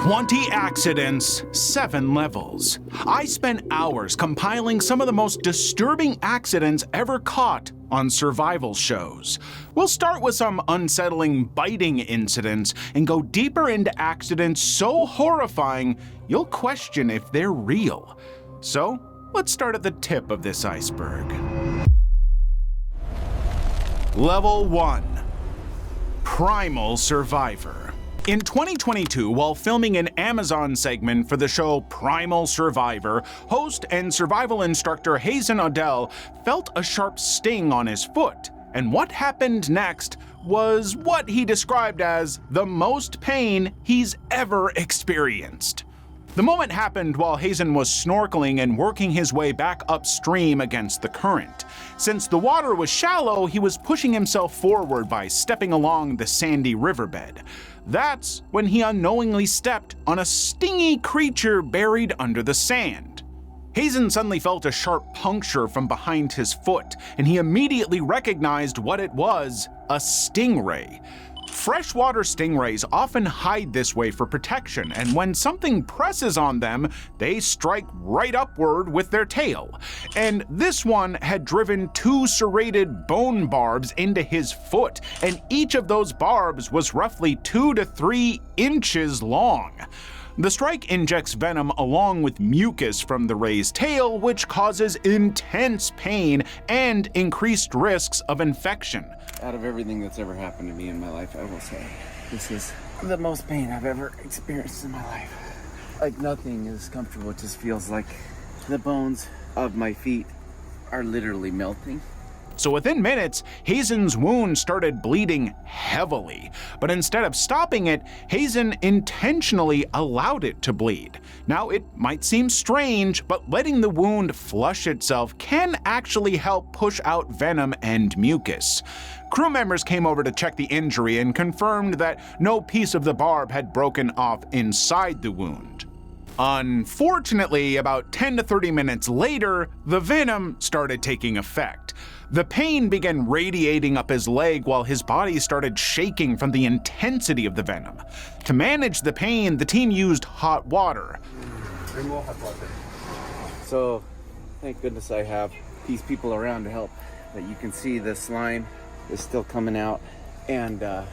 20 accidents, 7 levels. I spent hours compiling some of the most disturbing accidents ever caught on survival shows. We'll start with some unsettling biting incidents and go deeper into accidents so horrifying you'll question if they're real. So, let's start at the tip of this iceberg. Level 1. Primal Survivor. In 2022, while filming an Amazon segment for the show Primal Survivor, host and survival instructor Hazen Odell felt a sharp sting on his foot, and what happened next was what he described as the most pain he's ever experienced. The moment happened while Hazen was snorkeling and working his way back upstream against the current. Since the water was shallow, he was pushing himself forward by stepping along the sandy riverbed. That's when he unknowingly stepped on a stingy creature buried under the sand. Hazen suddenly felt a sharp puncture from behind his foot, and he immediately recognized what it was: a stingray. Freshwater stingrays often hide this way for protection, and when something presses on them, they strike right upward with their tail. And this one had driven 2 serrated bone barbs into his foot, and each of those barbs was roughly 2 to 3 inches long. The strike injects venom along with mucus from the ray's tail, which causes intense pain and increased risks of infection. Out of everything that's ever happened to me in my life, I will say this is the most pain I've ever experienced in my life. Like, nothing is comfortable. It just feels like the bones of my feet are literally melting. So within minutes, Hazen's wound started bleeding heavily. But instead of stopping it, Hazen intentionally allowed it to bleed. Now, it might seem strange, but letting the wound flush itself can actually help push out venom and mucus. Crew members came over to check the injury and confirmed that no piece of the barb had broken off inside the wound. Unfortunately, about 10 to 30 minutes later, the venom started taking effect. The pain began radiating up his leg while his body started shaking from the intensity of the venom. To manage the pain, the team used hot water. So, thank goodness I have these people around to help. That you can see the slime is still coming out, and the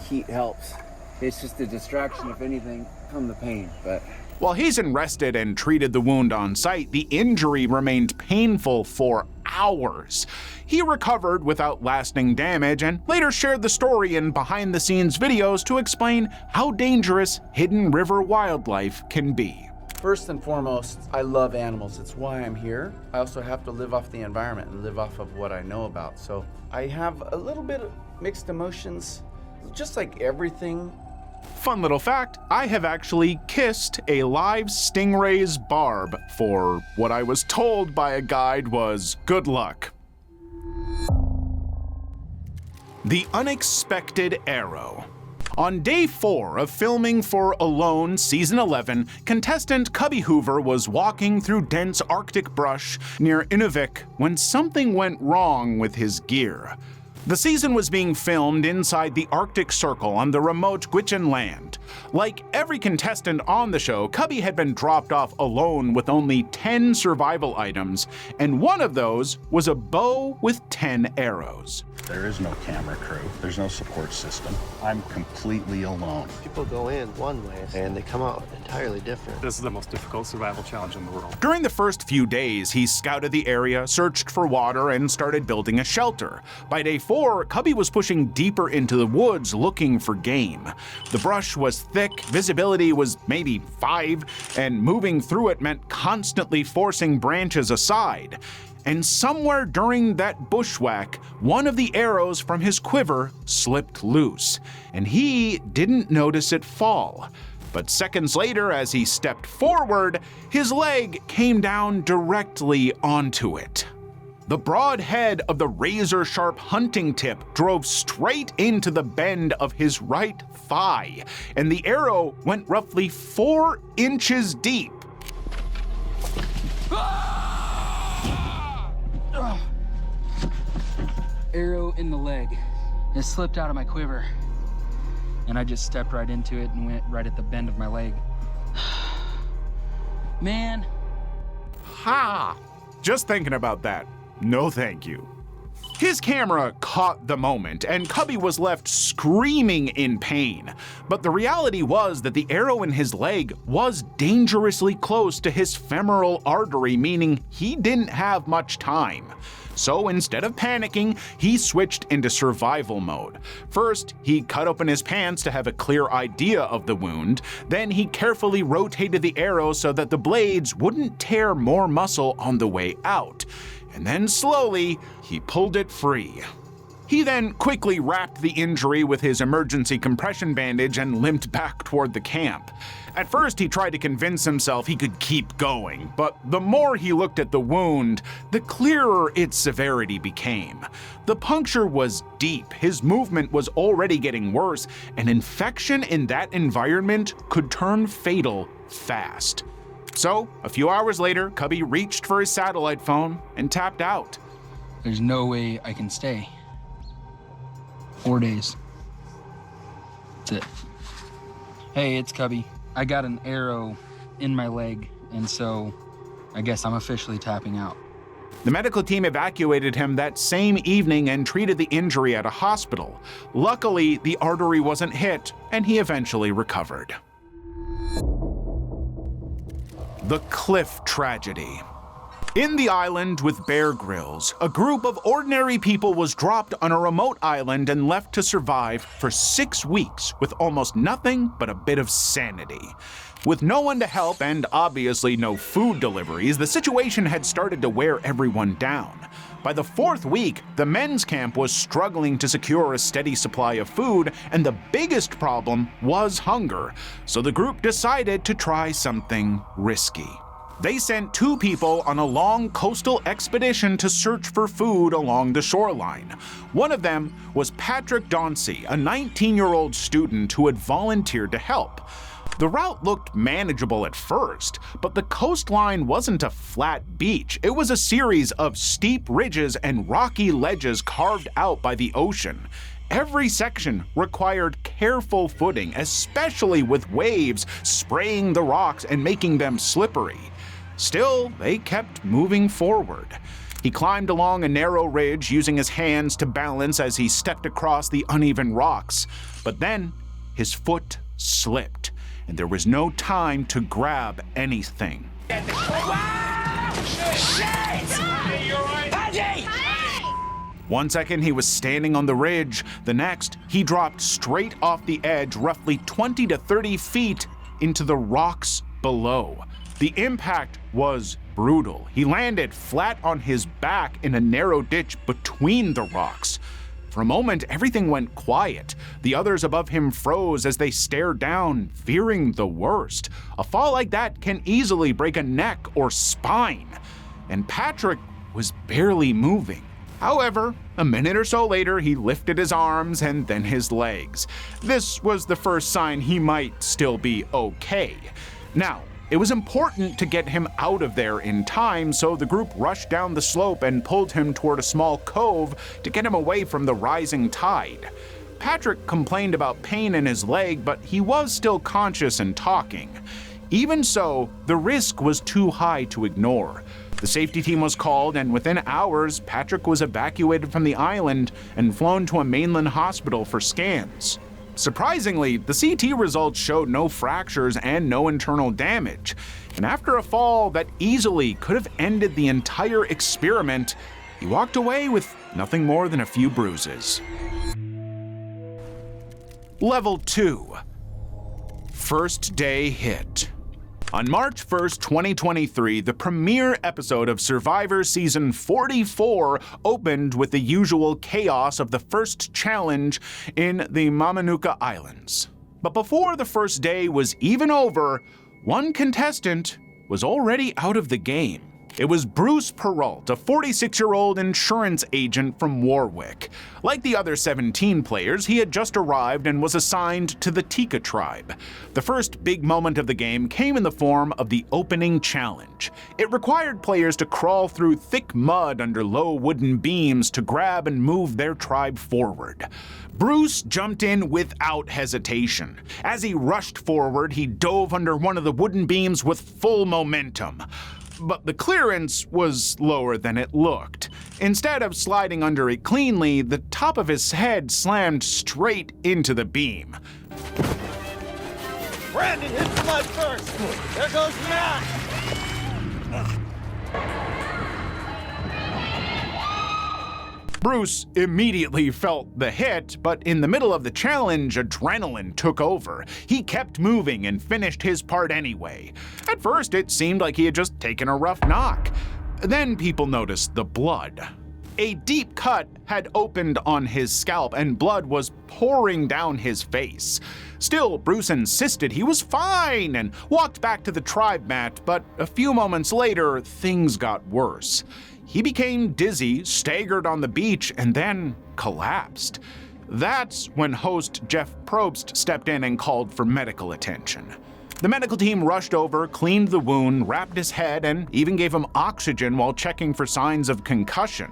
heat helps. It's just a distraction, if anything, from the pain, but... While Hazen rested and treated the wound on site, the injury remained painful for hours. He recovered without lasting damage and later shared the story in behind-the-scenes videos to explain how dangerous hidden river wildlife can be. First and foremost, I love animals. It's why I'm here. I also have to live off the environment and live off of what I know about. So I have a little bit of mixed emotions, just like everything. Fun little fact, I have actually kissed a live stingray's barb for what I was told by a guide was good luck. The unexpected arrow. On day 4 of filming for Alone Season 11, contestant Cubby Hoover was walking through dense Arctic brush near Inuvik when something went wrong with his gear. The season was being filmed inside the Arctic Circle on the remote Gwich'in land. Like every contestant on the show, Cubby had been dropped off alone with only 10 survival items, and one of those was a bow with 10 arrows. There is no camera crew. There's no support system. I'm completely alone. People go in one way and they come out entirely different. This is the most difficult survival challenge in the world. During the first few days, he scouted the area, searched for water, and started building a shelter. By day 4, Cubby was pushing deeper into the woods looking for game. The brush was thick, visibility was maybe 5, and moving through it meant constantly forcing branches aside. And somewhere during that bushwhack, one of the arrows from his quiver slipped loose, and he didn't notice it fall. But seconds later, as he stepped forward, his leg came down directly onto it. The broad head of the razor-sharp hunting tip drove straight into the bend of his right thigh, and the arrow went roughly 4 inches deep. Arrow in the leg. It slipped out of my quiver. and I just stepped right into it and went right at the bend of my leg. Man. Ha! Just thinking about that. No thank you. His camera caught the moment, and Cubby was left screaming in pain. But the reality was that the arrow in his leg was dangerously close to his femoral artery, meaning he didn't have much time. So instead of panicking, he switched into survival mode. First, he cut open his pants to have a clear idea of the wound. Then he carefully rotated the arrow so that the blades wouldn't tear more muscle on the way out. And then slowly, he pulled it free. He then quickly wrapped the injury with his emergency compression bandage and limped back toward the camp. At first, he tried to convince himself he could keep going, but the more he looked at the wound, the clearer its severity became. The puncture was deep, his movement was already getting worse, and infection in that environment could turn fatal fast. So, a few hours later, Cubby reached for his satellite phone and tapped out. There's no way I can stay. 4 days. That's it. Hey, it's Cubby. I got an arrow in my leg, and so I guess I'm officially tapping out. The medical team evacuated him that same evening and treated the injury at a hospital. Luckily, the artery wasn't hit, and he eventually recovered. The Cliff Tragedy. In the island with Bear Grylls, a group of ordinary people was dropped on a remote island and left to survive for 6 weeks with almost nothing but a bit of sanity. With no one to help and obviously no food deliveries, the situation had started to wear everyone down. By the 4th week, the men's camp was struggling to secure a steady supply of food, and the biggest problem was hunger. So the group decided to try something risky. They sent 2 people on a long coastal expedition to search for food along the shoreline. One of them was Patrick Dauncey, a 19-year-old student who had volunteered to help. The route looked manageable at first, but the coastline wasn't a flat beach. It was a series of steep ridges and rocky ledges carved out by the ocean. Every section required careful footing, especially with waves spraying the rocks and making them slippery. Still, they kept moving forward. He climbed along a narrow ridge using his hands to balance as he stepped across the uneven rocks. But then, his foot slipped, and there was no time to grab anything. One second he was standing on the ridge, the next he dropped straight off the edge roughly 20 to 30 feet into the rocks below. The impact was brutal. He landed flat on his back in a narrow ditch between the rocks. For a moment, everything went quiet. The others above him froze as they stared down, fearing the worst. A fall like that can easily break a neck or spine. And Patrick was barely moving. However, a minute or so later, he lifted his arms and then his legs. This was the first sign he might still be okay. Now, it was important to get him out of there in time, so the group rushed down the slope and pulled him toward a small cove to get him away from the rising tide. Patrick complained about pain in his leg, but he was still conscious and talking. Even so, the risk was too high to ignore. The safety team was called, and within hours, Patrick was evacuated from the island and flown to a mainland hospital for scans. Surprisingly, the CT results showed no fractures and no internal damage. And after a fall that easily could have ended the entire experiment, he walked away with nothing more than a few bruises. Level 2. First Day Hit. On March 1st, 2023, the premiere episode of Survivor Season 44 opened with the usual chaos of the first challenge in the Mamanuca Islands. But before the first day was even over, one contestant was already out of the game. It was Bruce Perrault, a 46-year-old insurance agent from Warwick. Like the other 17 players, he had just arrived and was assigned to the Tika tribe. The first big moment of the game came in the form of the opening challenge. It required players to crawl through thick mud under low wooden beams to grab and move their tribe forward. Bruce jumped in without hesitation. As he rushed forward, he dove under one of the wooden beams with full momentum. But the clearance was lower than it looked. Instead of sliding under it cleanly, the top of his head slammed straight into the beam. Brandon, hit the mud first! There goes Matt! Bruce immediately felt the hit, but in the middle of the challenge, adrenaline took over. He kept moving and finished his part anyway. At first, it seemed like he had just taken a rough knock. Then people noticed the blood. A deep cut had opened on his scalp and blood was pouring down his face. Still, Bruce insisted he was fine and walked back to the tribe mat, but a few moments later, things got worse. He became dizzy, staggered on the beach, and then collapsed. That's when host Jeff Probst stepped in and called for medical attention. The medical team rushed over, cleaned the wound, wrapped his head, and even gave him oxygen while checking for signs of concussion.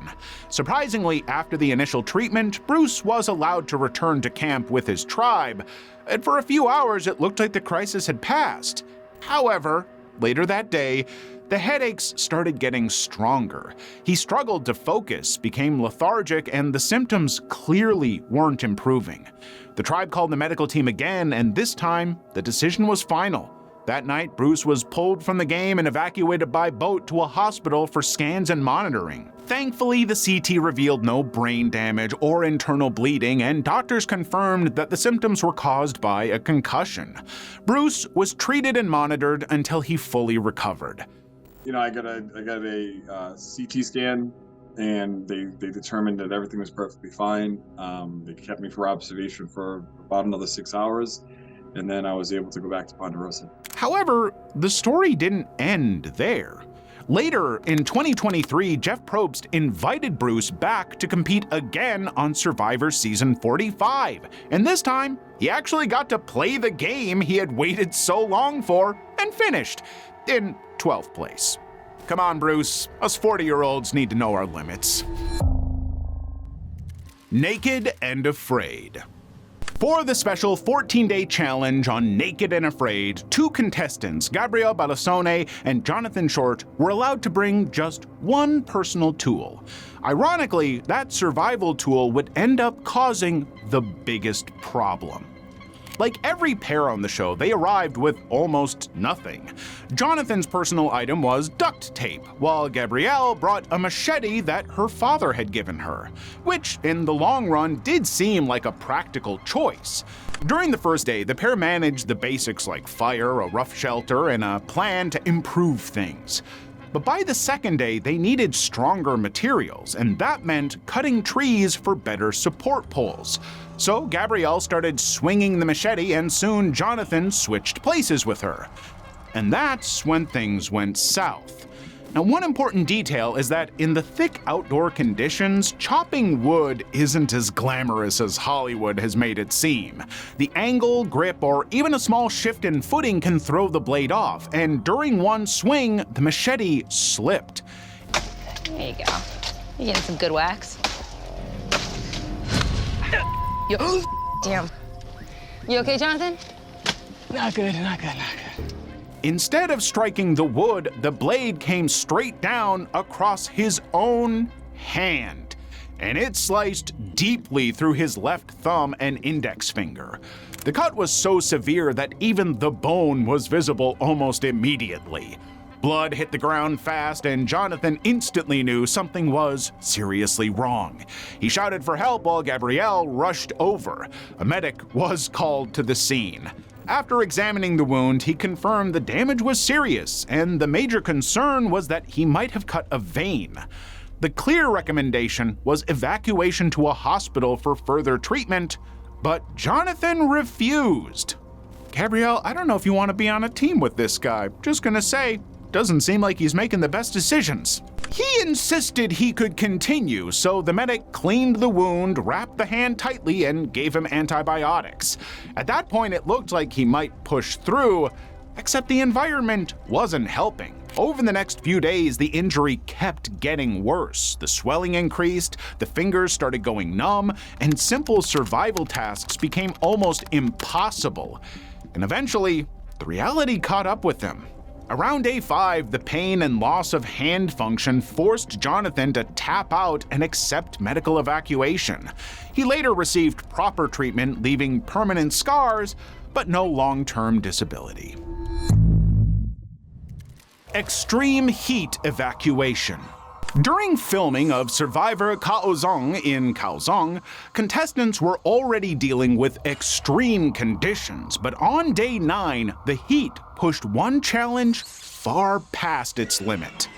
Surprisingly, after the initial treatment, Bruce was allowed to return to camp with his tribe, and for a few hours it looked like the crisis had passed. However, later that day, the headaches started getting stronger. He struggled to focus, became lethargic, and the symptoms clearly weren't improving. The tribe called the medical team again, and this time, the decision was final. That night, Bruce was pulled from the game and evacuated by boat to a hospital for scans and monitoring. Thankfully, the CT revealed no brain damage or internal bleeding, and doctors confirmed that the symptoms were caused by a concussion. Bruce was treated and monitored until he fully recovered. You know, I got a CT scan, and they determined that everything was perfectly fine. They kept me for observation for about another 6 hours, and then I was able to go back to Ponderosa. However, the story didn't end there. Later, in 2023, Jeff Probst invited Bruce back to compete again on Survivor Season 45, and this time, he actually got to play the game he had waited so long for and finished in 12th place. Come on, Bruce. Us 40-year-olds need to know our limits. Naked and Afraid. For the special 14-day challenge on Naked and Afraid, 2 contestants, Gabrielle Balasone and Jonathan Short, were allowed to bring just one personal tool. Ironically, that survival tool would end up causing the biggest problem. Like every pair on the show, they arrived with almost nothing. Jonathan's personal item was duct tape, while Gabrielle brought a machete that her father had given her, which in the long run did seem like a practical choice. During the first day, the pair managed the basics like fire, a rough shelter, and a plan to improve things. But by the second day, they needed stronger materials, and that meant cutting trees for better support poles. So Gabrielle started swinging the machete, and soon Jonathan switched places with her. And that's when things went south. Now, one important detail is that in the thick outdoor conditions, chopping wood isn't as glamorous as Hollywood has made it seem. The angle, grip, or even a small shift in footing can throw the blade off, and during one swing, the machete slipped. There you go. You're getting some good wax. Damn. You okay, Jonathan? Not good. Instead of striking the wood, the blade came straight down across his own hand, and it sliced deeply through his left thumb and index finger. The cut was so severe that even the bone was visible almost immediately. Blood hit the ground fast, and Jonathan instantly knew something was seriously wrong. He shouted for help while Gabrielle rushed over. A medic was called to the scene. After examining the wound, he confirmed the damage was serious, and the major concern was that he might have cut a vein. The clear recommendation was evacuation to a hospital for further treatment, but Jonathan refused. Gabrielle, I don't know if you want to be on a team with this guy. Just gonna say, doesn't seem like he's making the best decisions. He insisted he could continue, so the medic cleaned the wound, wrapped the hand tightly, and gave him antibiotics. At that point, it looked like he might push through, except the environment wasn't helping. Over the next few days, the injury kept getting worse. The swelling increased, the fingers started going numb, and simple survival tasks became almost impossible. And eventually, the reality caught up with him. Around day 5, the pain and loss of hand function forced Jonathan to tap out and accept medical evacuation. He later received proper treatment, leaving permanent scars, but no long-term disability. Extreme heat evacuation. During filming of Survivor Kaohsiung in Kaohsiung, contestants were already dealing with extreme conditions, but on day 9, the heat pushed one challenge far past its limit.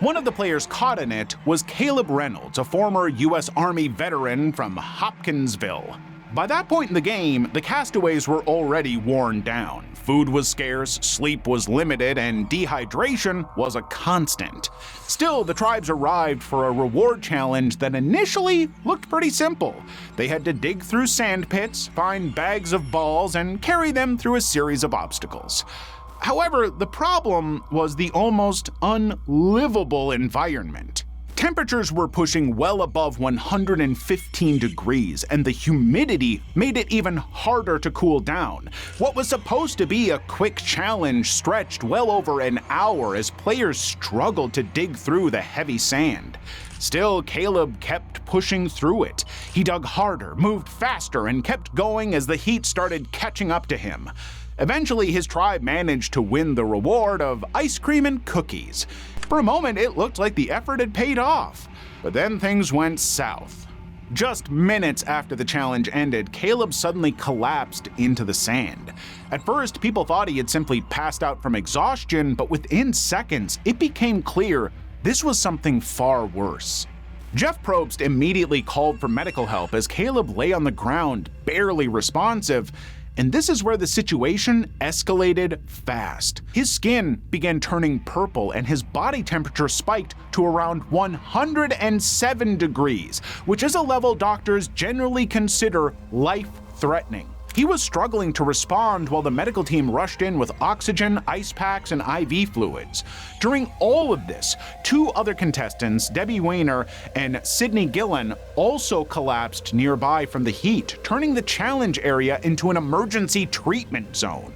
One of the players caught in it was Caleb Reynolds, a former U.S. Army veteran from Hopkinsville. By that point in the game, the castaways were already worn down. Food was scarce, sleep was limited, and dehydration was a constant. Still, the tribes arrived for a reward challenge that initially looked pretty simple. They had to dig through sand pits, find bags of balls, and carry them through a series of obstacles. However, the problem was the almost unlivable environment. Temperatures were pushing well above 115 degrees, and the humidity made it even harder to cool down. What was supposed to be a quick challenge stretched well over an hour as players struggled to dig through the heavy sand. Still, Caleb kept pushing through it. He dug harder, moved faster, and kept going as the heat started catching up to him. Eventually, his tribe managed to win the reward of ice cream and cookies. For a moment, it looked like the effort had paid off, but then things went south. Just minutes after the challenge ended, Caleb suddenly collapsed into the sand. At first, people thought he had simply passed out from exhaustion, but within seconds, it became clear this was something far worse. Jeff Probst immediately called for medical help as Caleb lay on the ground, barely responsive. And this is where the situation escalated fast. His skin began turning purple and his body temperature spiked to around 107 degrees, which is a level doctors generally consider life-threatening. He was struggling to respond while the medical team rushed in with oxygen, ice packs, and IV fluids. During all of this, 2 other contestants, Debbie Weiner and Sydney Gillen, also collapsed nearby from the heat, turning the challenge area into an emergency treatment zone.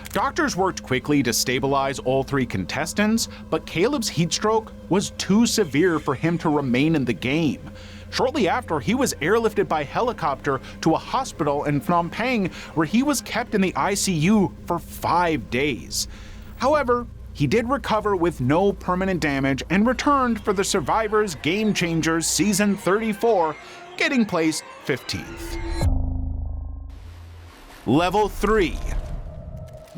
Doctors worked quickly to stabilize all 3 contestants, but Caleb's heat stroke was too severe for him to remain in the game. Shortly after, he was airlifted by helicopter to a hospital in Phnom Penh, where he was kept in the ICU for 5 days. However, he did recover with no permanent damage and returned for the Survivors Game Changers Season 34, getting placed 15th. Level 3.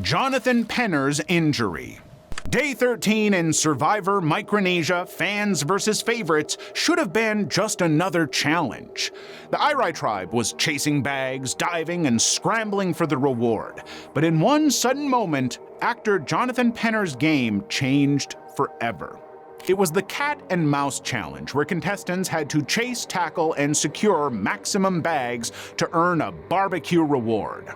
Jonathan Penner's injury. Day 13 in Survivor Micronesia Fans vs. Favorites should have been just another challenge. The Irai tribe was chasing bags, diving, and scrambling for the reward. But in one sudden moment, actor Jonathan Penner's game changed forever. It was the cat and mouse challenge, where contestants had to chase, tackle, and secure maximum bags to earn a barbecue reward.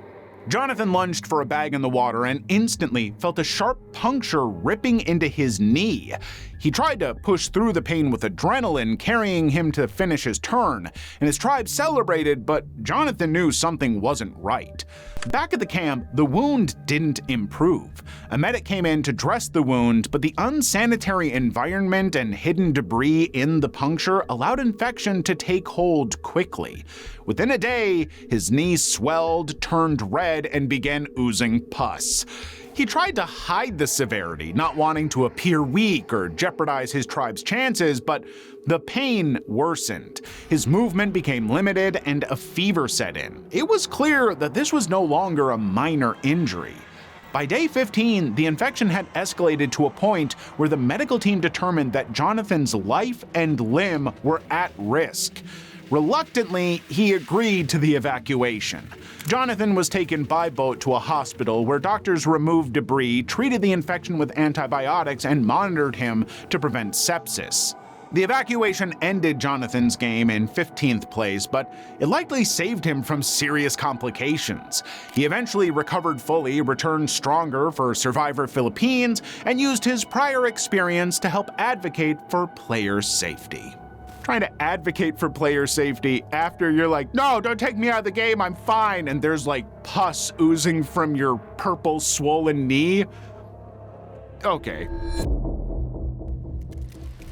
Jonathan lunged for a bag in the water and instantly felt a sharp puncture ripping into his knee. He tried to push through the pain with adrenaline, carrying him to finish his turn, and his tribe celebrated, but Jonathan knew something wasn't right. Back at the camp, the wound didn't improve. A medic came in to dress the wound, but the unsanitary environment and hidden debris in the puncture allowed infection to take hold quickly. Within a day, his knee swelled, turned red, and began oozing pus. He tried to hide the severity, not wanting to appear weak or jeopardize his tribe's chances, but the pain worsened. His movement became limited and a fever set in. It was clear that this was no longer a minor injury. By day 15, the infection had escalated to a point where the medical team determined that Jonathan's life and limb were at risk. Reluctantly, he agreed to the evacuation. Jonathan was taken by boat to a hospital where doctors removed debris, treated the infection with antibiotics, and monitored him to prevent sepsis. The evacuation ended Jonathan's game in 15th place, but it likely saved him from serious complications. He eventually recovered fully, returned stronger for Survivor Philippines, and used his prior experience to help advocate for player safety. Trying to advocate for player safety after you're like, no, don't take me out of the game, I'm fine, and there's like pus oozing from your purple swollen knee? Okay.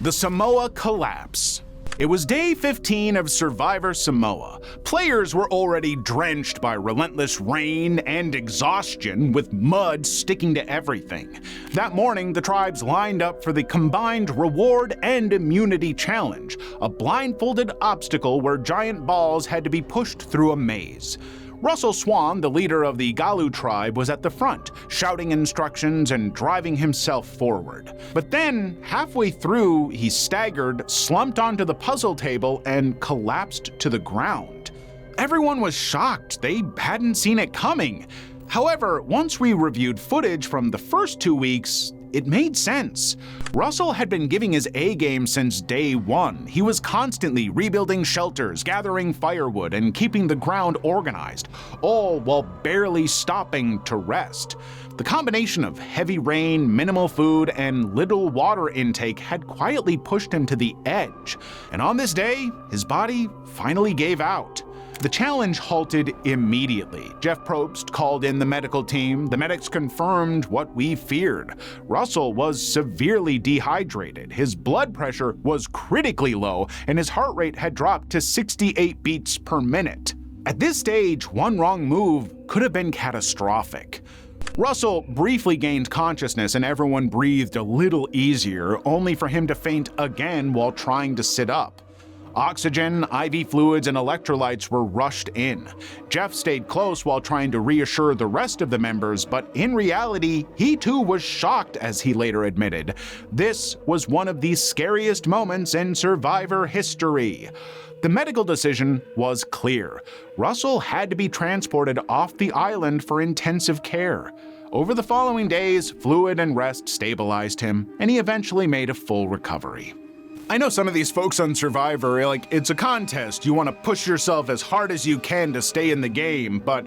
The Samoa collapse. It was day 15 of Survivor Samoa. Players were already drenched by relentless rain and exhaustion, with mud sticking to everything. That morning, the tribes lined up for the combined reward and immunity challenge, a blindfolded obstacle where giant balls had to be pushed through a maze. Russell Swan, the leader of the Galu tribe, was at the front, shouting instructions and driving himself forward. But then, halfway through, he staggered, slumped onto the puzzle table, and collapsed to the ground. Everyone was shocked. They hadn't seen it coming. However, once we reviewed footage from the first 2 weeks, it made sense. Russell had been giving his A-game since day one. He was constantly rebuilding shelters, gathering firewood, and keeping the ground organized, all while barely stopping to rest. The combination of heavy rain, minimal food, and little water intake had quietly pushed him to the edge. And on this day, his body finally gave out. The challenge halted immediately. Jeff Probst called in the medical team. The medics confirmed what we feared. Russell was severely dehydrated. His blood pressure was critically low, and his heart rate had dropped to 68 beats per minute. At this stage, one wrong move could have been catastrophic. Russell briefly gained consciousness and everyone breathed a little easier, only for him to faint again while trying to sit up. Oxygen, IV fluids, and electrolytes were rushed in. Jeff stayed close while trying to reassure the rest of the members, but in reality, he too was shocked, as he later admitted. This was one of the scariest moments in Survivor history. The medical decision was clear. Russell had to be transported off the island for intensive care. Over the following days, fluid and rest stabilized him, and he eventually made a full recovery. I know some of these folks on Survivor, it's a contest. You want to push yourself as hard as you can to stay in the game, but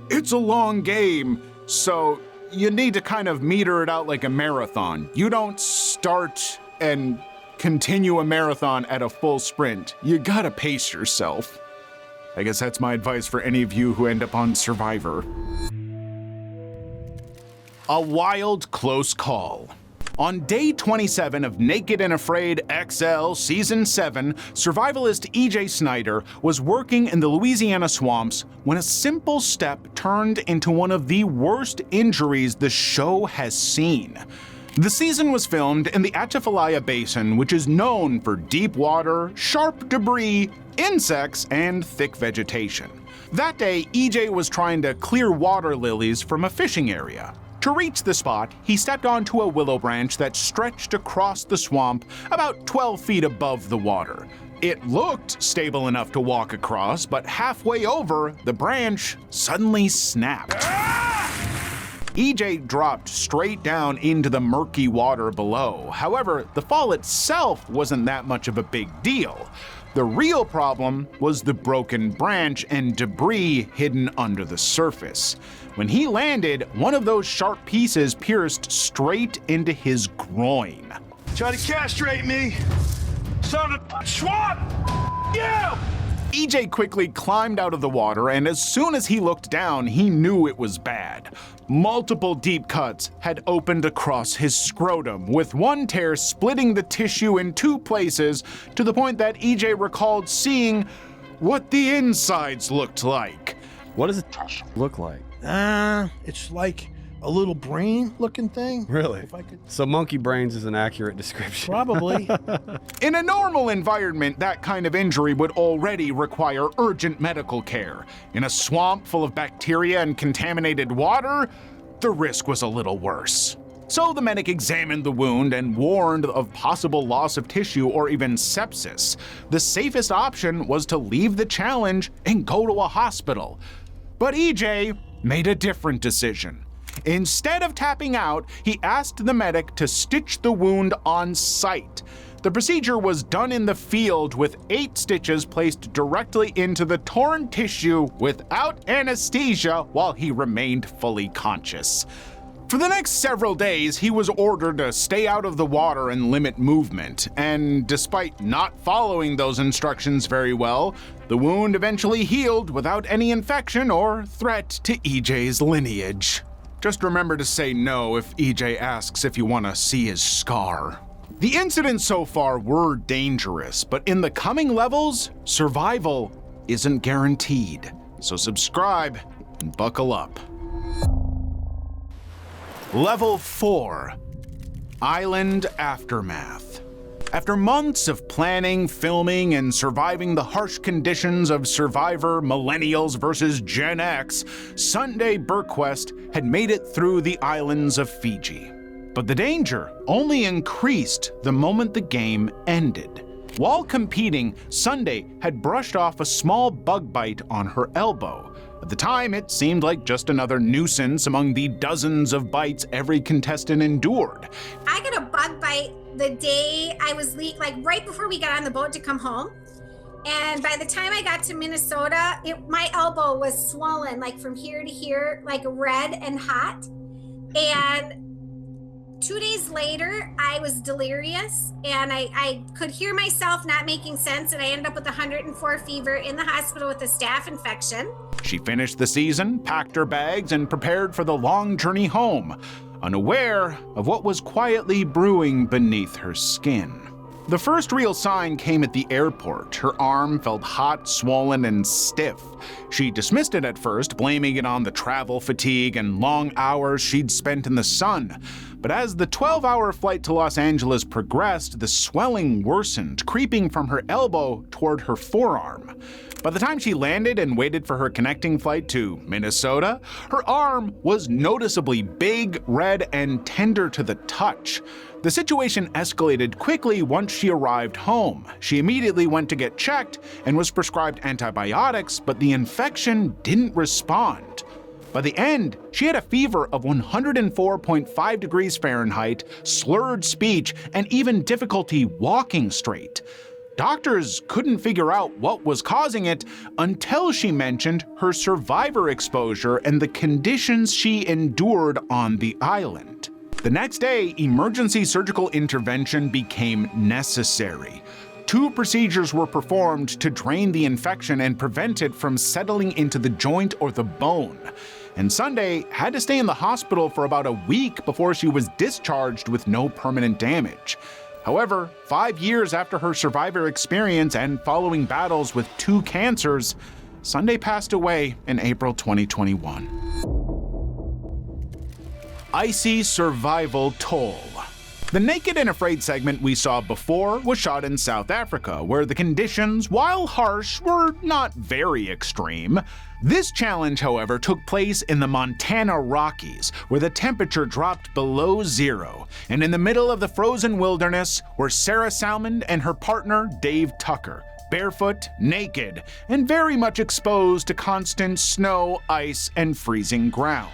it's a long game, so you need to kind of meter it out like a marathon. You don't start and continue a marathon at a full sprint. You gotta pace yourself. I guess that's my advice for any of you who end up on Survivor. A wild close call. On day 27 of Naked and Afraid XL Season 7, survivalist EJ Snyder was working in the Louisiana swamps when a simple step turned into one of the worst injuries the show has seen. The season was filmed in the Atchafalaya Basin, which is known for deep water, sharp debris, insects, and thick vegetation. That day, EJ was trying to clear water lilies from a fishing area. To reach the spot, he stepped onto a willow branch that stretched across the swamp about 12 feet above the water. It looked stable enough to walk across, but halfway over, the branch suddenly snapped. EJ dropped straight down into the murky water below. However, the fall itself wasn't that much of a big deal. The real problem was the broken branch and debris hidden under the surface. When he landed, one of those sharp pieces pierced straight into his groin. Try to castrate me! Son of a swamp! You! EJ quickly climbed out of the water, and as soon as he looked down, he knew it was bad. Multiple deep cuts had opened across his scrotum, with one tear splitting the tissue in 2 places to the point that EJ recalled seeing what the insides looked like. What does it look like? It's like a little brain-looking thing. Really? If I could... So monkey brains is an accurate description. Probably. In a normal environment, that kind of injury would already require urgent medical care. In a swamp full of bacteria and contaminated water, the risk was a little worse. So the medic examined the wound and warned of possible loss of tissue or even sepsis. The safest option was to leave the challenge and go to a hospital. But EJ made a different decision. Instead of tapping out, he asked the medic to stitch the wound on site. The procedure was done in the field with 8 stitches placed directly into the torn tissue without anesthesia while he remained fully conscious. For the next several days, he was ordered to stay out of the water and limit movement, and despite not following those instructions very well, the wound eventually healed without any infection or threat to EJ's lineage. Just remember to say no if EJ asks if you want to see his scar. The incidents so far were dangerous, but in the coming levels, survival isn't guaranteed. So subscribe and buckle up. Level 4, Island Aftermath. After months of planning, filming, and surviving the harsh conditions of Survivor Millennials vs. Gen X, Sunday Berquest had made it through the islands of Fiji. But the danger only increased the moment the game ended. While competing, Sunday had brushed off a small bug bite on her elbow. At the time, it seemed like just another nuisance among the dozens of bites every contestant endured. I got a bug bite the day I was right before we got on the boat to come home. And by the time I got to Minnesota, my elbow was swollen, from here to here, red and hot. And 2 days later, I was delirious and I could hear myself not making sense, and I ended up with 104 fever in the hospital with a staph infection. She finished the season, packed her bags, and prepared for the long journey home, unaware of what was quietly brewing beneath her skin. The first real sign came at the airport. Her arm felt hot, swollen, and stiff. She dismissed it at first, blaming it on the travel fatigue and long hours she'd spent in the sun. But as the 12-hour flight to Los Angeles progressed, the swelling worsened, creeping from her elbow toward her forearm. By the time she landed and waited for her connecting flight to Minnesota, her arm was noticeably big, red, and tender to the touch. The situation escalated quickly once she arrived home. She immediately went to get checked and was prescribed antibiotics, but the infection didn't respond. By the end, she had a fever of 104.5 degrees Fahrenheit, slurred speech, and even difficulty walking straight. Doctors couldn't figure out what was causing it until she mentioned her Survivor exposure and the conditions she endured on the island. The next day, emergency surgical intervention became necessary. 2 procedures were performed to drain the infection and prevent it from settling into the joint or the bone. And Sunday had to stay in the hospital for about a week before she was discharged with no permanent damage. However, 5 years after her Survivor experience and following battles with 2 cancers, Sunday passed away in April 2021. Icy Survival Toll. The Naked and Afraid segment we saw before was shot in South Africa, where the conditions, while harsh, were not very extreme. This challenge, however, took place in the Montana Rockies, where the temperature dropped below 0, and in the middle of the frozen wilderness were Sarah Salmond and her partner, Dave Tucker, barefoot, naked, and very much exposed to constant snow, ice, and freezing ground.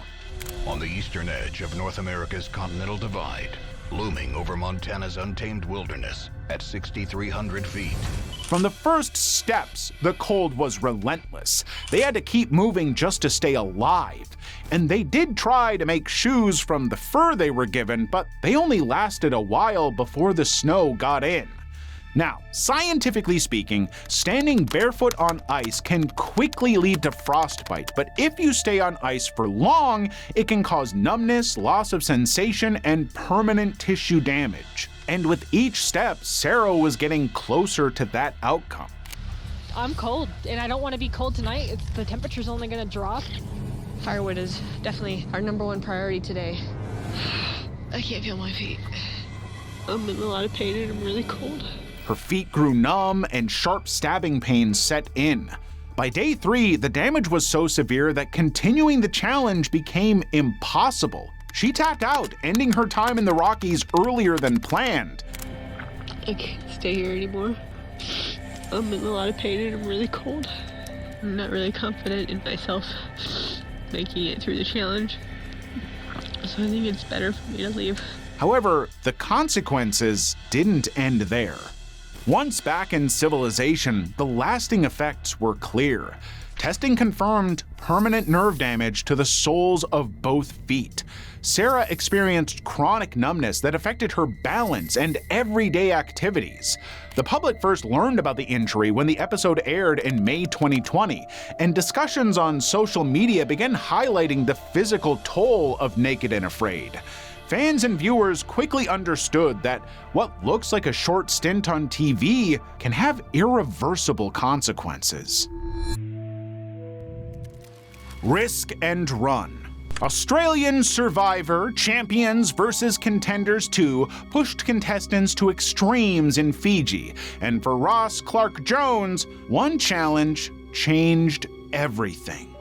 On the eastern edge of North America's Continental Divide, looming over Montana's untamed wilderness at 6,300 feet. From the first steps, the cold was relentless. They had to keep moving just to stay alive. And they did try to make shoes from the fur they were given, but they only lasted a while before the snow got in. Now, scientifically speaking, standing barefoot on ice can quickly lead to frostbite, but if you stay on ice for long, it can cause numbness, loss of sensation, and permanent tissue damage. And with each step, Sarah was getting closer to that outcome. I'm cold, and I don't want to be cold tonight. The temperature's only going to drop. Firewood is definitely our #1 priority today. I can't feel my feet. I'm in a lot of pain and I'm really cold. Her feet grew numb and sharp stabbing pains set in. By day 3, the damage was so severe that continuing the challenge became impossible. She tapped out, ending her time in the Rockies earlier than planned. I can't stay here anymore. I'm in a lot of pain and I'm really cold. I'm not really confident in myself making it through the challenge. So I think it's better for me to leave. However, the consequences didn't end there. Once back in civilization, the lasting effects were clear. Testing confirmed permanent nerve damage to the soles of both feet. Sarah experienced chronic numbness that affected her balance and everyday activities. The public first learned about the injury when the episode aired in May 2020, and discussions on social media began highlighting the physical toll of Naked and Afraid. Fans and viewers quickly understood that what looks like a short stint on TV can have irreversible consequences. Risk and Run. Australian Survivor Champions vs. Contenders 2 pushed contestants to extremes in Fiji, and for Ross Clark-Jones, one challenge changed everything.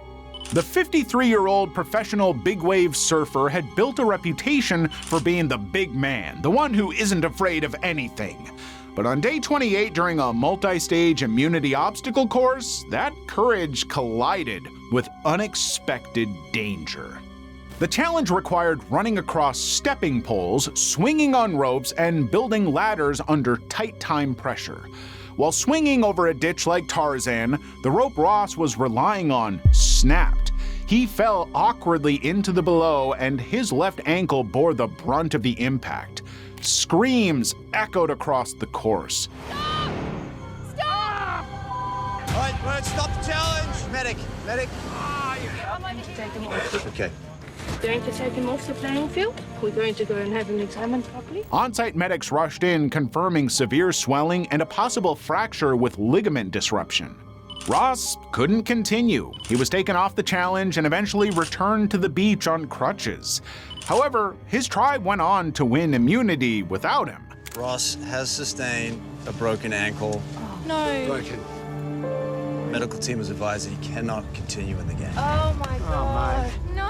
The 53-year-old professional big wave surfer had built a reputation for being the big man, the one who isn't afraid of anything. But on day 28 during a multi-stage immunity obstacle course, that courage collided with unexpected danger. The challenge required running across stepping poles, swinging on ropes, and building ladders under tight time pressure. While swinging over a ditch like Tarzan, the rope Ross was relying on snapped. He fell awkwardly into the below, and his left ankle bore the brunt of the impact. Screams echoed across the course. Stop! All right, stop the challenge. Medic. Take him off. Okay. Going to take him off the playing field. We're going to go and have him examined properly. On-site medics rushed in, confirming severe swelling and a possible fracture with ligament disruption. Ross couldn't continue. He was taken off the challenge and eventually returned to the beach on crutches. However, his tribe went on to win immunity without him. Ross has sustained a broken ankle. No. Broken. Medical team has advised that he cannot continue in the game. Oh my God. No.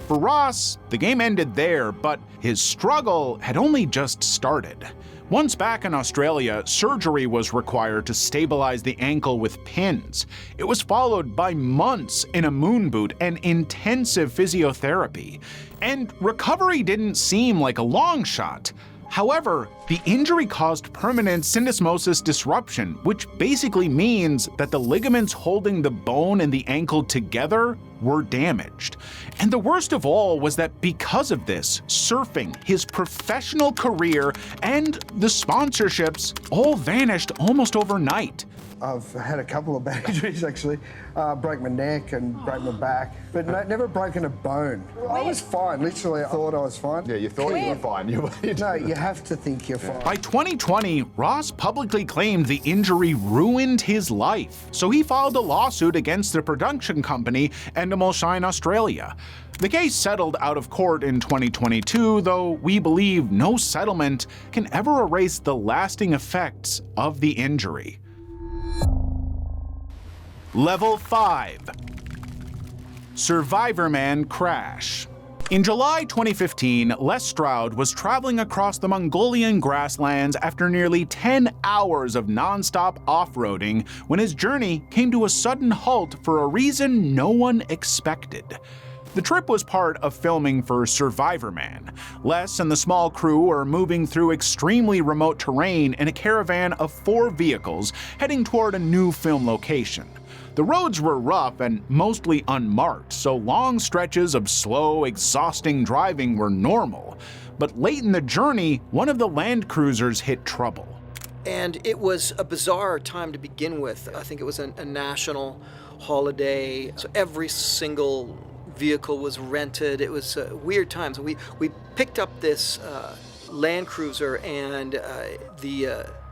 For Ross, the game ended there, but his struggle had only just started. Once back in Australia, surgery was required to stabilize the ankle with pins. It was followed by months in a moon boot and intensive physiotherapy. And recovery didn't seem like a long shot. However, the injury caused permanent syndesmosis disruption, which basically means that the ligaments holding the bone and the ankle together were damaged. And the worst of all was that because of this, surfing, his professional career, and the sponsorships all vanished almost overnight. I've had a couple of bad injuries actually. Broke my neck and broke my back, but never broken a bone. I was fine, literally. I thought I was fine. Yeah, you thought you were fine. No, you have to think you're fine. By 2020, Ross publicly claimed the injury ruined his life, so he filed a lawsuit against the production company Endemol Shine Australia. The case settled out of court in 2022, though we believe no settlement can ever erase the lasting effects of the injury. Level 5. Survivorman Crash. In July 2015, Les Stroud was traveling across the Mongolian grasslands after nearly 10 hours of non-stop off-roading when his journey came to a sudden halt for a reason no one expected. The trip was part of filming for Survivorman. Les and the small crew are moving through extremely remote terrain in a caravan of 4 vehicles heading toward a new film location. The roads were rough and mostly unmarked, so long stretches of slow, exhausting driving were normal. But late in the journey, one of the Land Cruisers hit trouble. And it was a bizarre time to begin with. I think it was a national holiday, so every single vehicle was rented. It was a weird time. So we picked up this Land Cruiser, and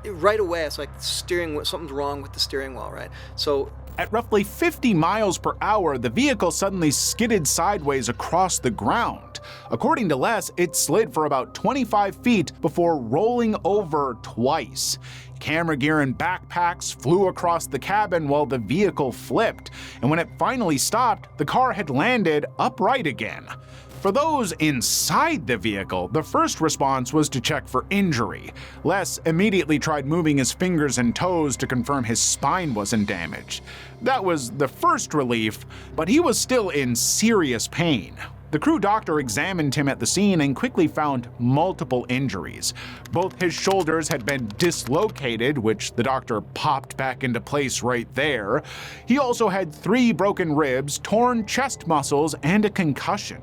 right away it's like something's wrong with the steering wheel, right? So at roughly 50 miles per hour, the vehicle suddenly skidded sideways across the ground. According to Les, it slid for about 25 feet before rolling over twice. Camera gear and backpacks flew across the cabin while the vehicle flipped, and when it finally stopped, the car had landed upright again. For those inside the vehicle, the first response was to check for injury. Les immediately tried moving his fingers and toes to confirm his spine wasn't damaged. That was the first relief, but he was still in serious pain. The crew doctor examined him at the scene and quickly found multiple injuries. Both his shoulders had been dislocated, which the doctor popped back into place right there. He also had 3 broken ribs, torn chest muscles, and a concussion.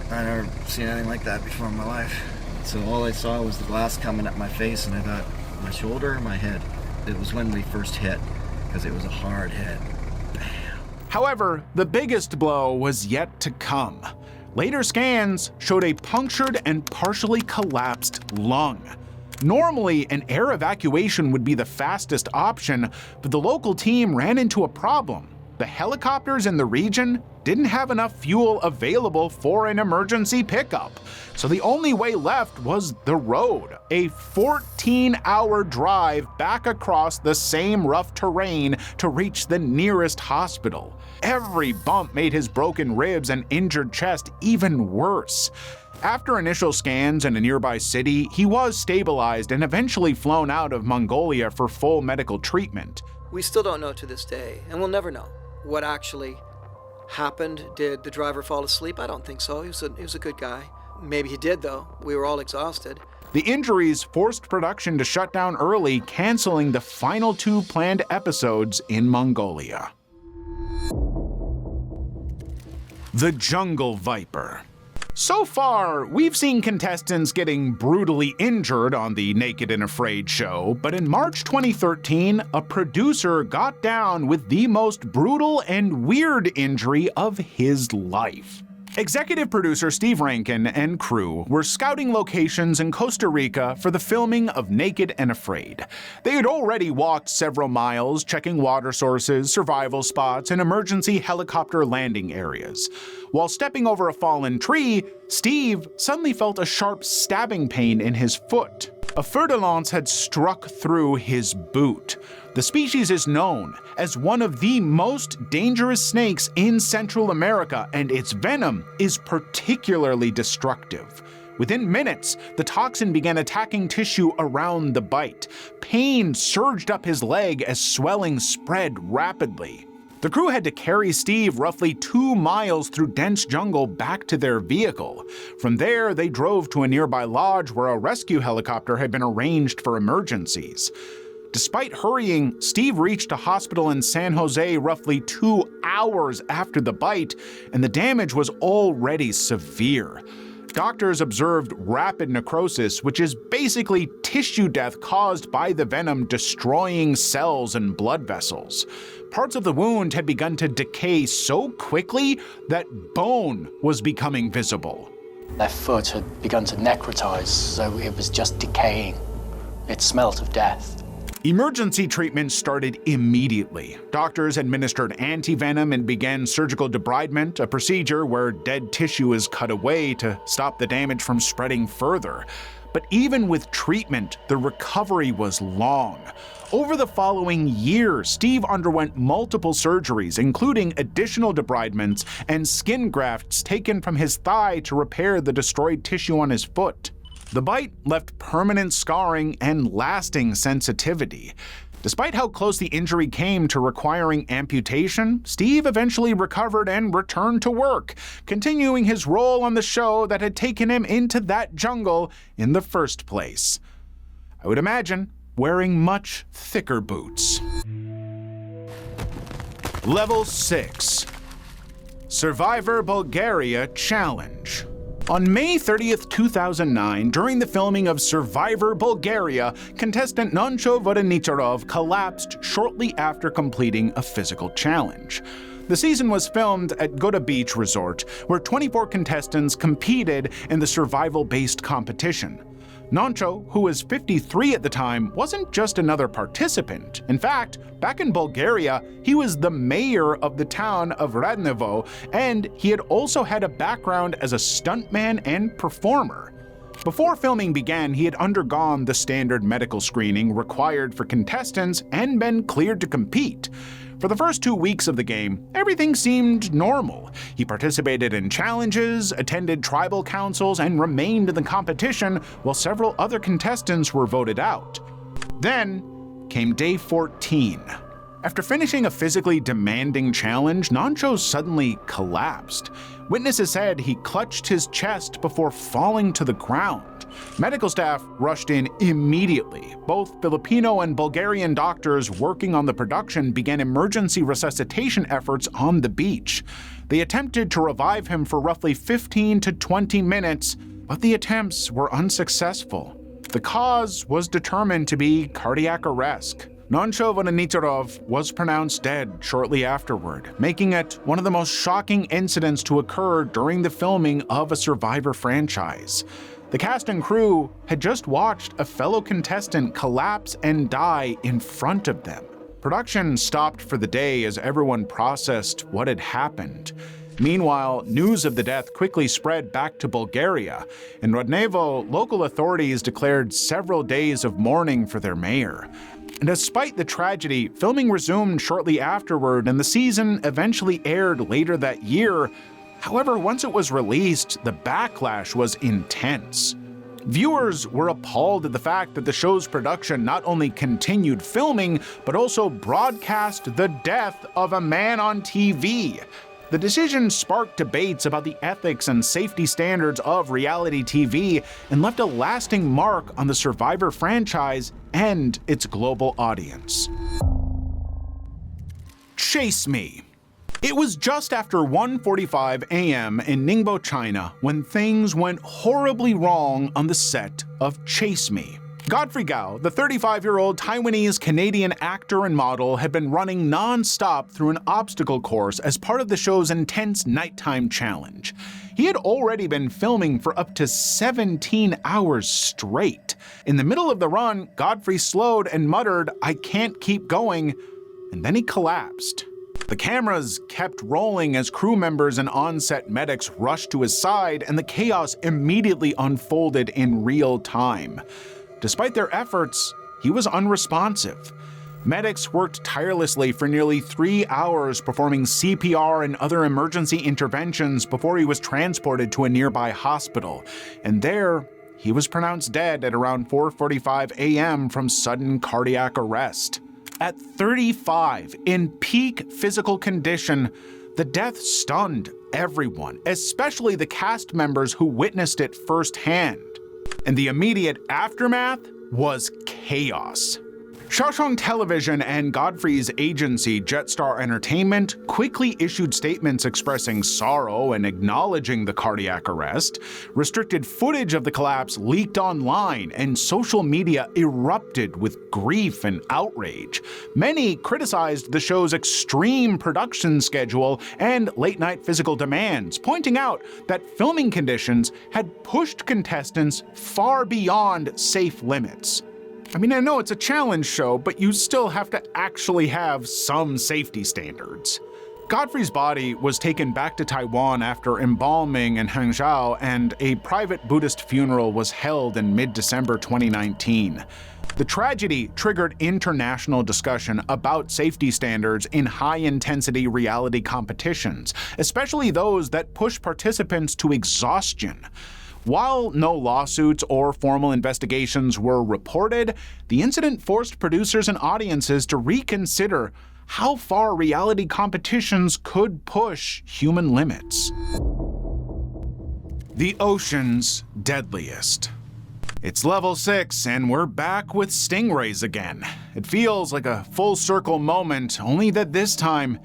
I never seen anything like that before in my life. So all I saw was the glass coming at my face, and I thought, my shoulder or my head? It was when we first hit, because it was a hard hit. Bam. However, the biggest blow was yet to come. Later scans showed a punctured and partially collapsed lung. Normally, an air evacuation would be the fastest option, but the local team ran into a problem. The helicopters in the region didn't have enough fuel available for an emergency pickup, so the only way left was the road, a 14-hour drive back across the same rough terrain to reach the nearest hospital. Every bump made his broken ribs and injured chest even worse. After initial scans in a nearby city, he was stabilized and eventually flown out of Mongolia for full medical treatment. We still don't know to this day, and we'll never know what actually happened. Did the driver fall asleep? I don't think so. He was a good guy. Maybe he did, though. We were all exhausted. The injuries forced production to shut down early, canceling the final 2 planned episodes in Mongolia. The Jungle Viper. So far, we've seen contestants getting brutally injured on the Naked and Afraid show, but in March 2013, a producer got down with the most brutal and weird injury of his life. Executive producer Steve Rankin and crew were scouting locations in Costa Rica for the filming of Naked and Afraid. They had already walked several miles, checking water sources, survival spots, and emergency helicopter landing areas. While stepping over a fallen tree, Steve suddenly felt a sharp stabbing pain in his foot. A fer-de-lance had struck through his boot. The species is known as one of the most dangerous snakes in Central America, and its venom is particularly destructive. Within minutes, the toxin began attacking tissue around the bite. Pain surged up his leg as swelling spread rapidly. The crew had to carry Steve roughly 2 miles through dense jungle back to their vehicle. From there, they drove to a nearby lodge where a rescue helicopter had been arranged for emergencies. Despite hurrying, Steve reached a hospital in San Jose roughly 2 hours after the bite, and the damage was already severe. Doctors observed rapid necrosis, which is basically tissue death caused by the venom destroying cells and blood vessels. Parts of the wound had begun to decay so quickly that bone was becoming visible. Left foot had begun to necrotize, so it was just decaying. It smelt of death. Emergency treatment started immediately. Doctors administered antivenom and began surgical debridement, a procedure where dead tissue is cut away to stop the damage from spreading further. But even with treatment, the recovery was long. Over the following year, Steve underwent multiple surgeries, including additional debridements and skin grafts taken from his thigh to repair the destroyed tissue on his foot. The bite left permanent scarring and lasting sensitivity. Despite how close the injury came to requiring amputation, Steve eventually recovered and returned to work, continuing his role on the show that had taken him into that jungle in the first place. I would imagine wearing much thicker boots. Level 6. Survivor Bulgaria Challenge. On May 30th, 2009, during the filming of Survivor Bulgaria, contestant Noncho Vodenicherov collapsed shortly after completing a physical challenge. The season was filmed at Goda Beach Resort, where 24 contestants competed in the survival-based competition. Noncho, who was 53 at the time, wasn't just another participant. In fact, back in Bulgaria, he was the mayor of the town of Radnevo, and he had also had a background as a stuntman and performer. Before filming began, he had undergone the standard medical screening required for contestants and been cleared to compete. For the first 2 weeks of the game, everything seemed normal. He participated in challenges, attended tribal councils, and remained in the competition while several other contestants were voted out. Then came day 14. After finishing a physically demanding challenge, Nancho suddenly collapsed. Witnesses said he clutched his chest before falling to the ground. Medical staff rushed in immediately. Both Filipino and Bulgarian doctors working on the production began emergency resuscitation efforts on the beach. They attempted to revive him for roughly 15 to 20 minutes, but the attempts were unsuccessful. The cause was determined to be cardiac arrest. Nancho Vodenicherov was pronounced dead shortly afterward, making it one of the most shocking incidents to occur during the filming of a Survivor franchise. The cast and crew had just watched a fellow contestant collapse and die in front of them. Production stopped for the day as everyone processed what had happened. Meanwhile, news of the death quickly spread back to Bulgaria. In Rodnevo, local authorities declared several days of mourning for their mayor. And despite the tragedy, filming resumed shortly afterward, and the season eventually aired later that year. However, once it was released, the backlash was intense. Viewers were appalled at the fact that the show's production not only continued filming, but also broadcast the death of a man on TV. The decision sparked debates about the ethics and safety standards of reality TV and left a lasting mark on the Survivor franchise and its global audience. Chase Me. It was just after 1:45 a.m. in Ningbo, China, when things went horribly wrong on the set of Chase Me. Godfrey Gao, the 35-year-old Taiwanese-Canadian actor and model, had been running non-stop through an obstacle course as part of the show's intense nighttime challenge. He had already been filming for up to 17 hours straight. In the middle of the run, Godfrey slowed and muttered, "I can't keep going," and then he collapsed. The cameras kept rolling as crew members and on-set medics rushed to his side, and the chaos immediately unfolded in real time. Despite their efforts, he was unresponsive. Medics worked tirelessly for nearly 3 hours performing CPR and other emergency interventions before he was transported to a nearby hospital. And there, he was pronounced dead at around 4:45 a.m. from sudden cardiac arrest. At 35, in peak physical condition, the death stunned everyone, especially the cast members who witnessed it firsthand. And the immediate aftermath was chaos. Shaoshong Television and Godfrey's agency, Jetstar Entertainment, quickly issued statements expressing sorrow and acknowledging the cardiac arrest. Restricted footage of the collapse leaked online, and social media erupted with grief and outrage. Many criticized the show's extreme production schedule and late-night physical demands, pointing out that filming conditions had pushed contestants far beyond safe limits. I mean, I know it's a challenge show, but you still have to actually have some safety standards. Godfrey's body was taken back to Taiwan after embalming in Hangzhou, and a private Buddhist funeral was held in mid-December 2019. The tragedy triggered international discussion about safety standards in high-intensity reality competitions, especially those that push participants to exhaustion. While no lawsuits or formal investigations were reported, the incident forced producers and audiences to reconsider how far reality competitions could push human limits. The ocean's deadliest. It's level 6, and we're back with stingrays again. It feels like a full circle moment, only that this time,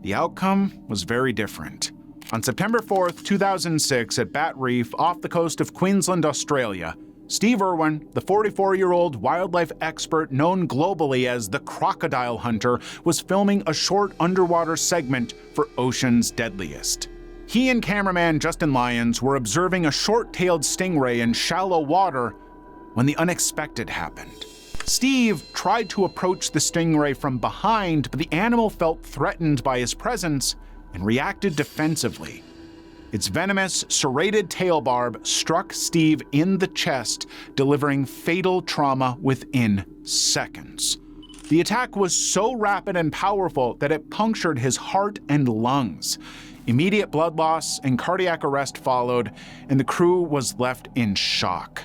the outcome was very different. On September 4th, 2006, at Bat Reef off the coast of Queensland, Australia, Steve Irwin, the 44-year-old wildlife expert known globally as the Crocodile Hunter, was filming a short underwater segment for Ocean's Deadliest. He and cameraman Justin Lyons were observing a short-tailed stingray in shallow water when the unexpected happened. Steve tried to approach the stingray from behind, but the animal felt threatened by his presence and reacted defensively. Its venomous, serrated tail barb struck Steve in the chest, delivering fatal trauma within seconds. The attack was so rapid and powerful that it punctured his heart and lungs. Immediate blood loss and cardiac arrest followed, and the crew was left in shock.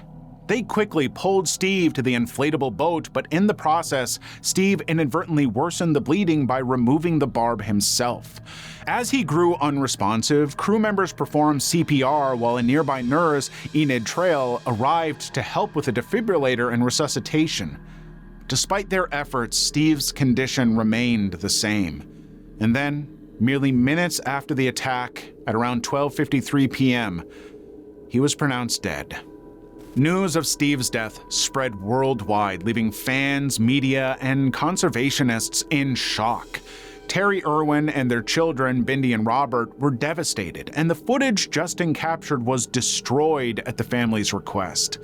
They quickly pulled Steve to the inflatable boat, but in the process, Steve inadvertently worsened the bleeding by removing the barb himself. As he grew unresponsive, crew members performed CPR while a nearby nurse, Enid Trail, arrived to help with a defibrillator and resuscitation. Despite their efforts, Steve's condition remained the same. And then, merely minutes after the attack, at around 12:53 p.m., he was pronounced dead. News of Steve's death spread worldwide, leaving fans, media, and conservationists in shock. Terry Irwin and their children, Bindi and Robert, were devastated, and the footage Justin captured was destroyed at the family's request.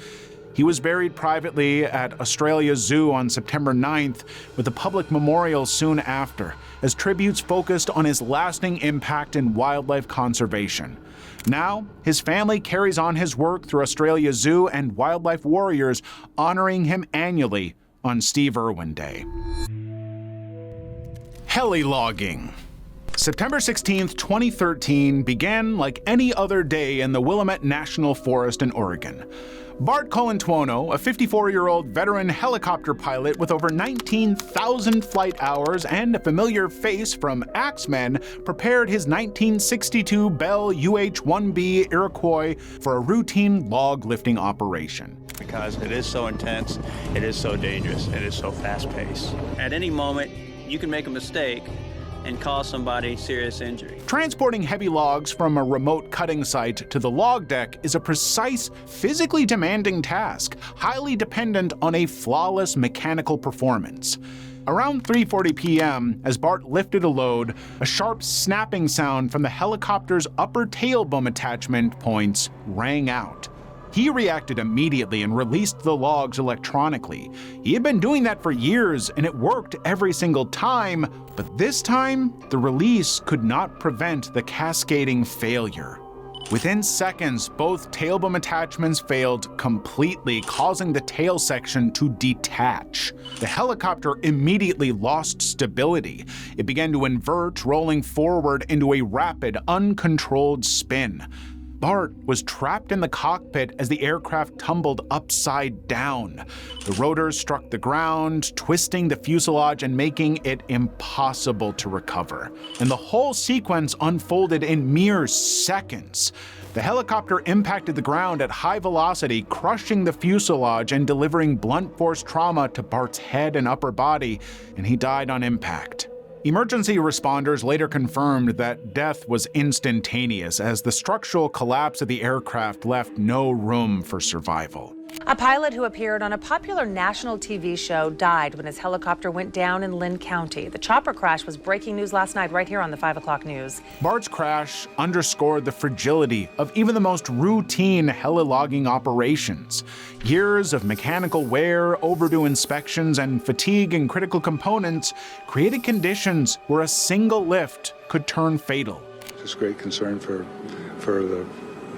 He was buried privately at Australia Zoo on September 9th, with a public memorial soon after, as tributes focused on his lasting impact in wildlife conservation. Now, his family carries on his work through Australia Zoo and Wildlife Warriors, honoring him annually on Steve Irwin Day. Helilogging. September 16, 2013 began like any other day in the Willamette National Forest in Oregon. Bart Colantuono, a 54-year-old veteran helicopter pilot with over 19,000 flight hours and a familiar face from Axemen, prepared his 1962 Bell UH-1B Iroquois for a routine log lifting operation. Because it is so intense, it is so dangerous, it is so fast-paced. At any moment, you can make a mistake and cause somebody serious injury. Transporting heavy logs from a remote cutting site to the log deck is a precise, physically demanding task, highly dependent on a flawless mechanical performance. Around 3:40 p.m., as Bart lifted a load, a sharp snapping sound from the helicopter's upper tail boom attachment points rang out. He reacted immediately and released the logs electronically. He had been doing that for years, and it worked every single time, but this time, the release could not prevent the cascading failure. Within seconds, both tail boom attachments failed completely, causing the tail section to detach. The helicopter immediately lost stability. It began to invert, rolling forward into a rapid, uncontrolled spin. Bart was trapped in the cockpit as the aircraft tumbled upside down. The rotors struck the ground, twisting the fuselage and making it impossible to recover. And the whole sequence unfolded in mere seconds. The helicopter impacted the ground at high velocity, crushing the fuselage and delivering blunt force trauma to Bart's head and upper body, and he died on impact. Emergency responders later confirmed that death was instantaneous, as the structural collapse of the aircraft left no room for survival. A pilot who appeared on a popular national TV show died when his helicopter went down in Lynn County. The chopper crash was breaking news last night right here on the 5 o'clock news. Bart's crash underscored the fragility of even the most routine helilogging operations. Years of mechanical wear, overdue inspections, and fatigue in critical components created conditions where a single lift could turn fatal. Just great concern for the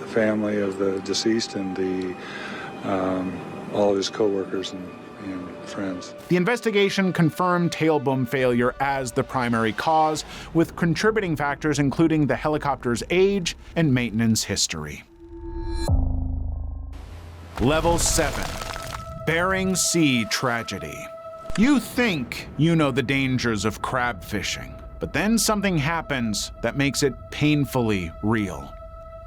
family of the deceased and all of his co-workers and friends. The investigation confirmed tail boom failure as the primary cause, with contributing factors including the helicopter's age and maintenance history. Level 7. Bering Sea Tragedy. You think you know the dangers of crab fishing, but then something happens that makes it painfully real.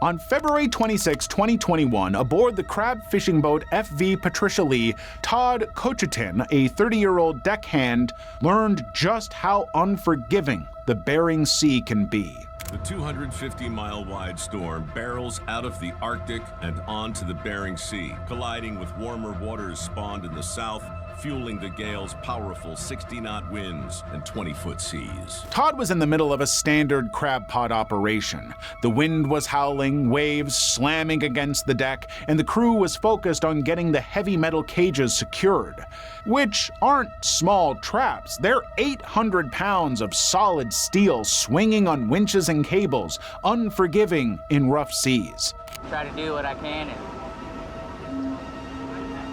On February 26, 2021, aboard the crab fishing boat FV Patricia Lee, Todd Cochetin, a 30-year-old deckhand, learned just how unforgiving the Bering Sea can be. The 250-mile-wide storm barrels out of the Arctic and onto the Bering Sea, colliding with warmer waters spawned in the south, fueling the gale's powerful 60-knot winds and 20-foot seas. Todd was in the middle of a standard crab pot operation. The wind was howling, waves slamming against the deck, and the crew was focused on getting the heavy metal cages secured, which aren't small traps. They're 800 pounds of solid steel swinging on winches and cables, unforgiving in rough seas. Try to do what I can and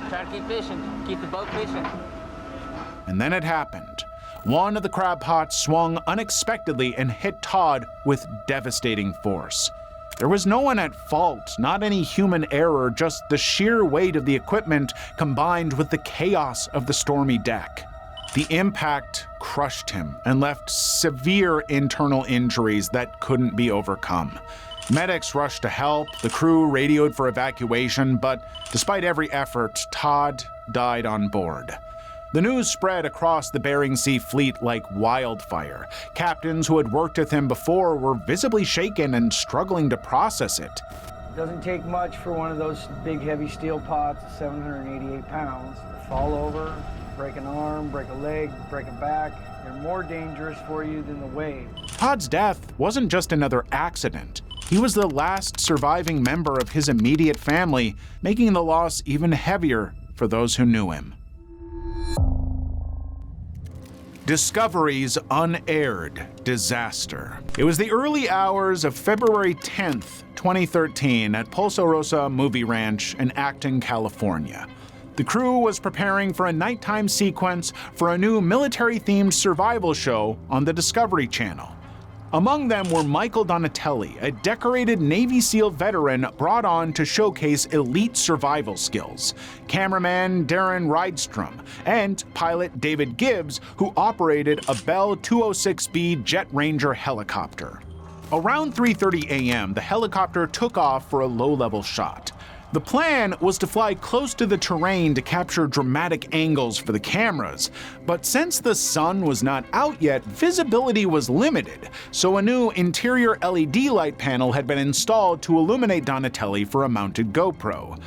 try to keep fishing, keep the boat fishing. And then it happened. One of the crab pots swung unexpectedly and hit Todd with devastating force. There was no one at fault, not any human error, just the sheer weight of the equipment combined with the chaos of the stormy deck. The impact crushed him and left severe internal injuries that couldn't be overcome. Medics rushed to help, the crew radioed for evacuation, but despite every effort, Todd died on board. The news spread across the Bering Sea fleet like wildfire. Captains who had worked with him before were visibly shaken and struggling to process it. It doesn't take much for one of those big heavy steel pots, 788 pounds, to fall over, break an arm, break a leg, break a back. They're more dangerous for you than the wave. Todd's death wasn't just another accident. He was the last surviving member of his immediate family, making the loss even heavier for those who knew him. Discovery's unaired disaster. It was the early hours of February 10th, 2013 at Pulso Rosa Movie Ranch in Acton, California. The crew was preparing for a nighttime sequence for a new military-themed survival show on the Discovery Channel. Among them were Michael Donatelli, a decorated Navy SEAL veteran brought on to showcase elite survival skills, cameraman Darren Rydstrom, and pilot David Gibbs, who operated a Bell 206B Jet Ranger helicopter. Around 3:30 a.m., the helicopter took off for a low-level shot. The plan was to fly close to the terrain to capture dramatic angles for the cameras, but since the sun was not out yet, visibility was limited, so a new interior LED light panel had been installed to illuminate Donatelli for a mounted GoPro.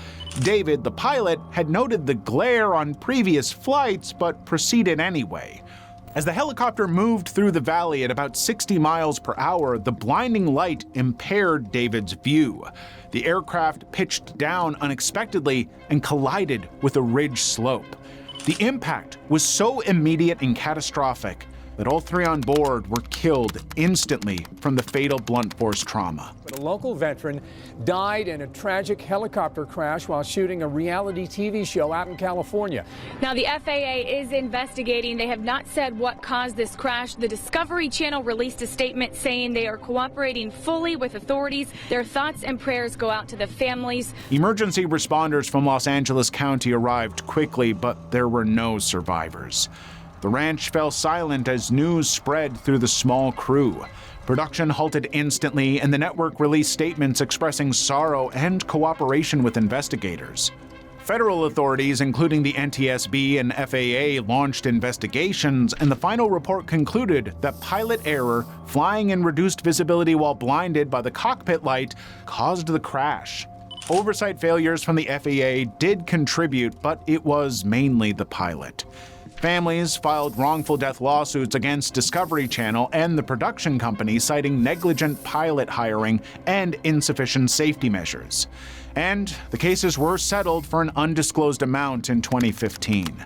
David, the pilot, had noted the glare on previous flights, but proceeded anyway. As the helicopter moved through the valley at about 60 miles per hour, the blinding light impaired David's view. The aircraft pitched down unexpectedly and collided with a ridge slope. The impact was so immediate and catastrophic that all three on board were killed instantly from the fatal blunt force trauma. A local veteran died in a tragic helicopter crash while shooting a reality TV show out in California. Now, the FAA is investigating. They have not said what caused this crash. The Discovery Channel released a statement saying they are cooperating fully with authorities. Their thoughts and prayers go out to the families. Emergency responders from Los Angeles County arrived quickly, but there were no survivors. The ranch fell silent as news spread through the small crew. Production halted instantly, and the network released statements expressing sorrow and cooperation with investigators. Federal authorities, including the NTSB and FAA, launched investigations, and the final report concluded that pilot error, flying in reduced visibility while blinded by the cockpit light, caused the crash. Oversight failures from the FAA did contribute, but it was mainly the pilot. Families filed wrongful death lawsuits against Discovery Channel and the production company, citing negligent pilot hiring and insufficient safety measures. And the cases were settled for an undisclosed amount in 2015.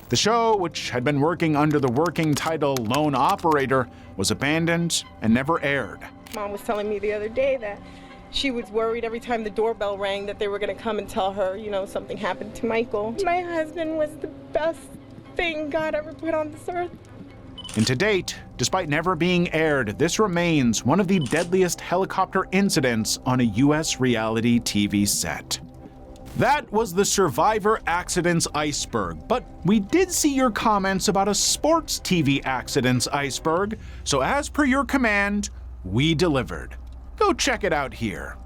The show, which had been working under the working title Lone Operator, was abandoned and never aired. Mom was telling me the other day that she was worried every time the doorbell rang that they were going to come and tell her, something happened to Michael. My husband was the best thing God ever put on this earth. And to date, despite never being aired, this remains one of the deadliest helicopter incidents on a U.S. reality TV set. That was the Survivor Accidents Iceberg, but we did see your comments about a sports TV accidents iceberg, so as per your command, we delivered. Go check it out here.